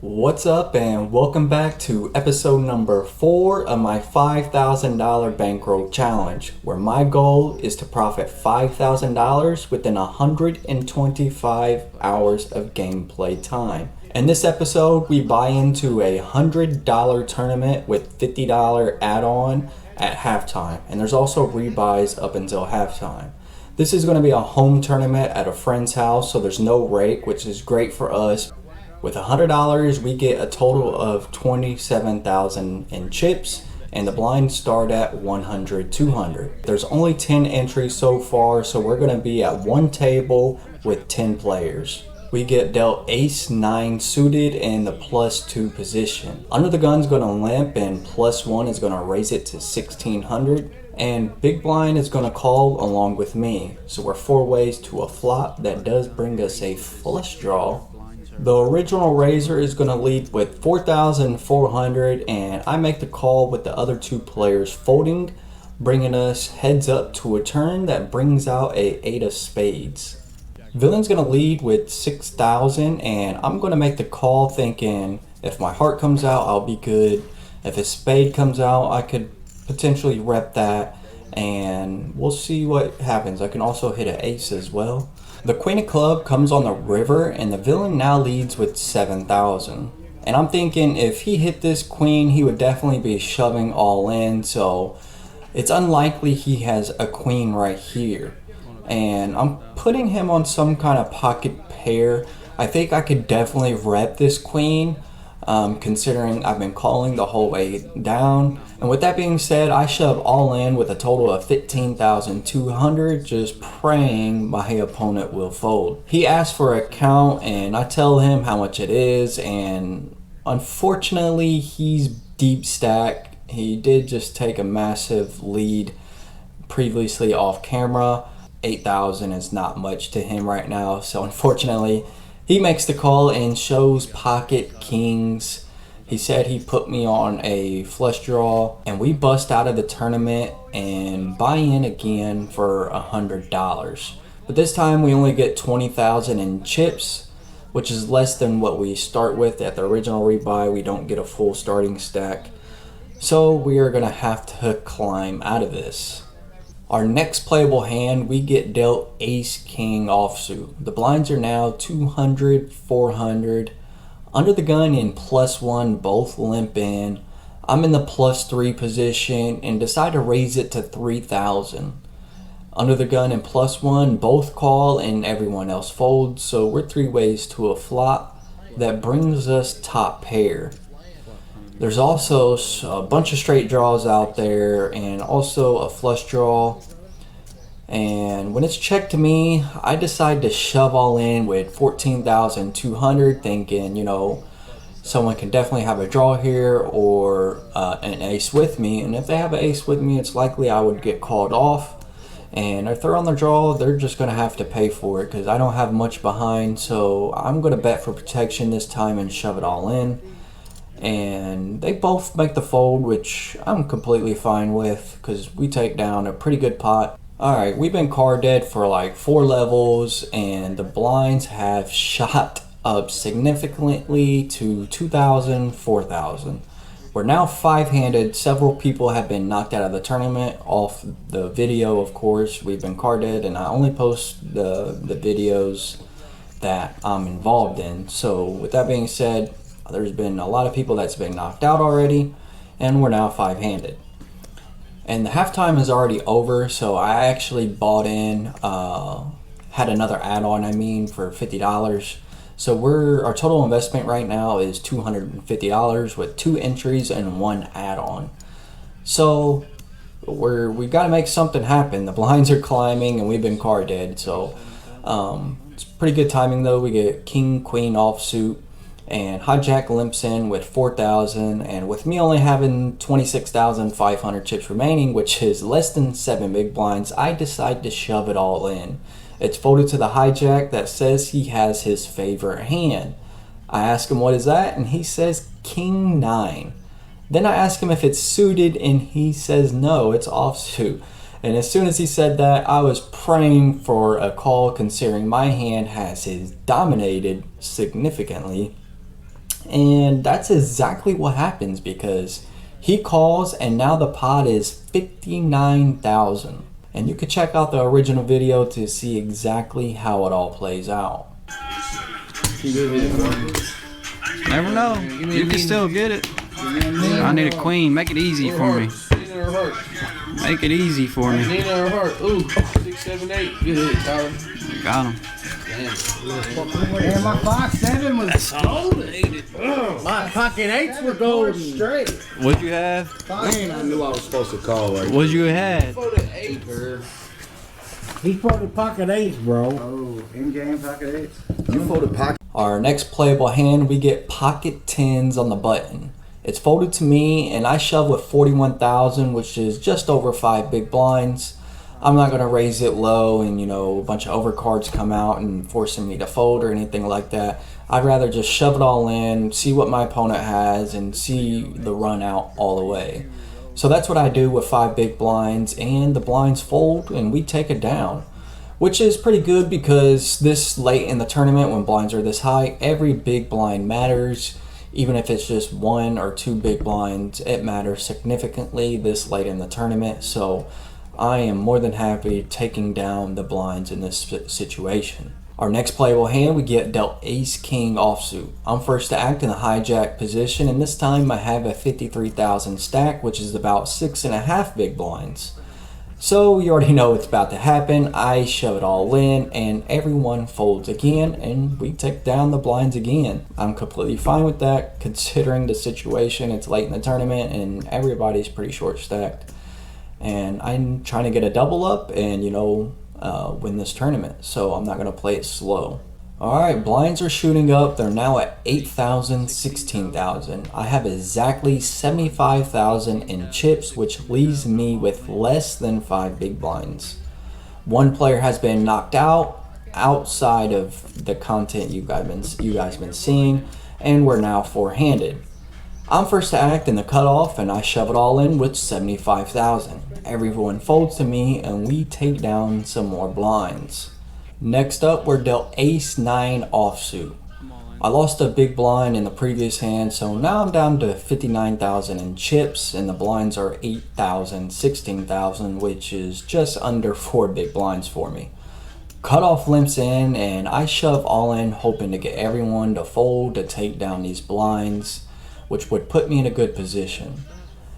What's up and welcome back to episode number 4 of my $5,000 bankroll challenge, where my goal is to profit $5,000 within 125 hours of gameplay time. In this episode, we buy into a $100 tournament with $50 add-on at halftime, and there's also rebuys up until halftime. This is going to be a home tournament at a friend's house, so there's no rake, which is great for us. With $100, we get a total of $27,000 in chips, and the blinds start at 100, 200. There's only 10 entries so far, so we're going to be at one table with 10 players. We get dealt ace 9 suited in the +2 position. Under the gun's going to limp, and +1 is going to raise it to 1600. And big blind is going to call along with me. So we're 4 ways to a flop that does bring us a flush draw. The original raiser is going to lead with 4,400, and I make the call with the other 2 players folding, bringing us heads up to a turn that brings out a 8 of spades. Villain's going to lead with 6,000, and I'm going to make the call thinking if my heart comes out, I'll be good. If a spade comes out, I could potentially rep that, and we'll see what happens. I can also hit an ace as well. The queen of club comes on the river, and the villain now leads with 7,000. And I'm thinking if he hit this queen, he would definitely be shoving all in, so it's unlikely he has a queen right here. And I'm putting him on some kind of pocket pair. I think I could definitely rep this queen, considering I've been calling the whole way down. And with that being said, I shove all in with a total of 15,200, just praying my opponent will fold. He asks for a count, and I tell him how much it is, and unfortunately he's deep stack. He did just take a massive lead previously off camera. 8,000 is not much to him right now, so unfortunately he makes the call and shows pocket kings. He said he put me on a flush draw, and we bust out of the tournament and buy in again for $100. But this time we only get 20,000 in chips, which is less than what we start with at the original rebuy. We don't get a full starting stack. So we are gonna have to climb out of this. Our next playable hand, we get dealt ace king offsuit. The blinds are now 200, 400. Under the gun and +1 both limp in. I'm in the +3 position and decide to raise it to 3,000. Under the gun and +1 both call and everyone else folds, so we're 3 ways to a flop that brings us top pair. There's also a bunch of straight draws out there and also a flush draw. And when it's checked to me, I decide to shove all in with 14,200, thinking, someone can definitely have a draw here or an ace with me. And if they have an ace with me, it's likely I would get called off. And if they're on the draw, they're just going to have to pay for it because I don't have much behind. So I'm going to bet for protection this time and shove it all in. And they both make the fold, which I'm completely fine with because we take down a pretty good pot. Alright, we've been card dead for like 4 levels, and the blinds have shot up significantly to 2,000, 4,000. We're now 5-handed. Several people have been knocked out of the tournament off the video, of course. We've been card dead, and I only post the videos that I'm involved in. So with that being said, there's been a lot of people that's been knocked out already, and we're now 5-handed. And the halftime is already over, so I actually bought in, had another add-on, for $50. So our total investment right now is $250 with 2 entries and 1 add-on. So we've got to make something happen. The blinds are climbing, and we've been card dead, so it's pretty good timing though. We get king, queen offsuit. And hijack limps in with 4,000, and with me only having 26,500 chips remaining, which is less than 7 big blinds, I decide to shove it all in. It's folded to the hijack that says he has his favorite hand. I ask him what is that, and he says king 9. Then I ask him if it's suited, and he says no, it's offsuit. And as soon as he said that, I was praying for a call, considering my hand has his dominated significantly. And that's exactly what happens because he calls and now the pot is 59,000. And you can check out the original video to see exactly how it all plays out. Never know. You can still get it. I need a queen. Make it easy for me. Make it easy for me. Ooh, 6, 7, 8. Good hit, Tyler. Got him. Man, my 5-7 was golden. My pocket 8s were golden. Straight. What'd you have? Man, I knew I was supposed to call right. What'd you have? For the 8, girl. He folded pocket 8s, bro. Oh, in-game pocket 8s. You folded pocket. Our next playable hand, we get pocket 10s on the button. It's folded to me and I shove with 41,000, which is just over 5 big blinds. I'm not going to raise it low and, a bunch of overcards come out and forcing me to fold or anything like that. I'd rather just shove it all in, see what my opponent has, and see the run out all the way. So that's what I do with 5 big blinds, and the blinds fold and we take it down. Which is pretty good because this late in the tournament when blinds are this high, every big blind matters. Even if it's just 1 or 2 big blinds, it matters significantly this late in the tournament. So I am more than happy taking down the blinds in this situation. Our next playable hand, we get dealt Ace-King offsuit. I'm first to act in the hijack position, and this time I have a 53,000 stack, which is about 6.5 big blinds. So you already know what's about to happen. I shove it all in and everyone folds again and we take down the blinds again. I'm completely fine with that considering the situation. It's late in the tournament and everybody's pretty short stacked. And I'm trying to get a double up and win this tournament. So I'm not going to play it slow. Alright, blinds are shooting up. They're now at 8,000, 16,000. I have exactly 75,000 in chips, which leaves me with less than 5 big blinds. One player has been knocked out outside of the content you guys been seeing, and we're now four-handed. I'm first to act in the cutoff, and I shove it all in with 75,000. Everyone folds to me, and we take down some more blinds. Next up, we're dealt Ace-9 offsuit. I lost a big blind in the previous hand, so now I'm down to 59,000 in chips, and the blinds are 8,000, 16,000, which is just under 4 big blinds for me. Cutoff limps in, and I shove all in, hoping to get everyone to fold to take down these blinds, which would put me in a good position.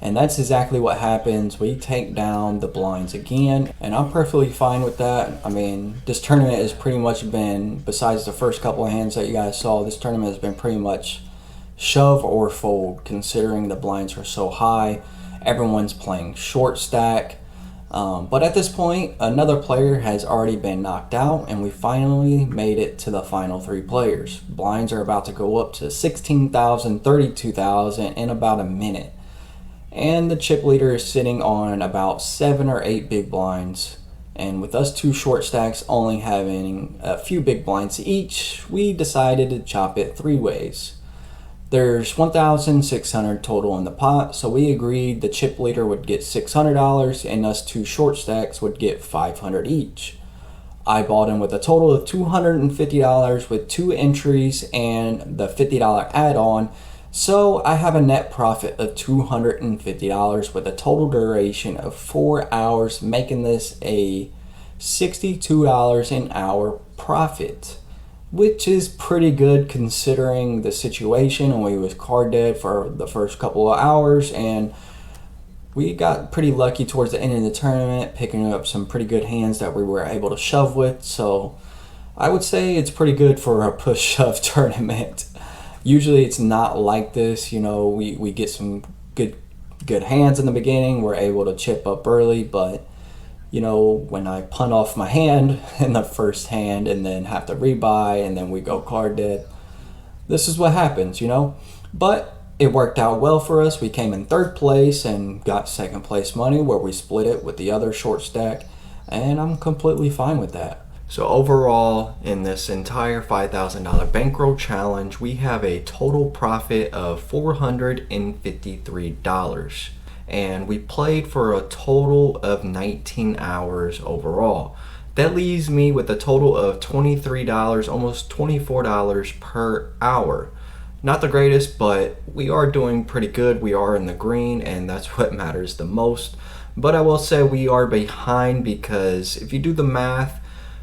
And that's exactly what happens. We take down the blinds again, and I'm perfectly fine with that. I mean, this tournament has pretty much been, besides the first couple of hands that you guys saw, this tournament has been pretty much shove or fold, considering the blinds are so high. Everyone's playing short stack. But at this point, another player has already been knocked out, and we finally made it to the final 3 players. Blinds are about to go up to 16,000, 32,000 in about a minute. And the chip leader is sitting on about 7 or 8 big blinds. And with us 2 short stacks only having a few big blinds each, we decided to chop it 3 ways. There's 1,600 total in the pot, so we agreed the chip leader would get $600 and us 2 short stacks would get $500 each. I bought in with a total of $250 with 2 entries and the $50 add-on. So I have a net profit of $250 with a total duration of 4 hours, making this a $62 an hour profit, which is pretty good considering the situation. And we was card dead for the first couple of hours, and we got pretty lucky towards the end of the tournament, picking up some pretty good hands that we were able to shove with. So I would say it's pretty good for a push-shove tournament. Usually it's not like this, we get some good hands in the beginning, we're able to chip up early, but when I punt off my hand in the first hand and then have to rebuy and then we go card dead, this is what happens, But it worked out well for us. We came in 3rd place and got 2nd place money where we split it with the other short stack, and I'm completely fine with that. So overall, in this entire $5,000 bankroll challenge, we have a total profit of $453. And we played for a total of 19 hours overall. That leaves me with a total of $23, almost $24 per hour. Not the greatest, but we are doing pretty good. We are in the green, and that's what matters the most. But I will say we are behind because if you do the math,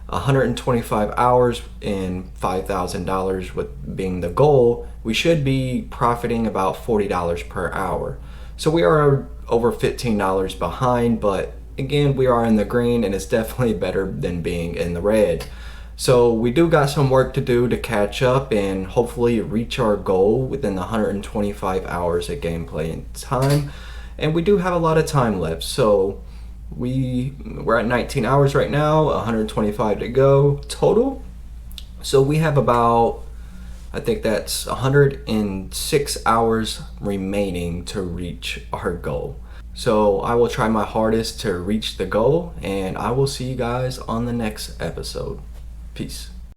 125 hours and $5,000 with being the goal, we should be profiting about $40 per hour. So we are over $15 behind, but again, we are in the green, and it's definitely better than being in the red. So we do got some work to do to catch up and hopefully reach our goal within the 125 hours of gameplay and time. And we do have a lot of time left. So we're at 19 hours right now, 125 to go total. So we have about, I think that's 106 hours remaining to reach our goal. So I will try my hardest to reach the goal, and I will see you guys on the next episode. Peace.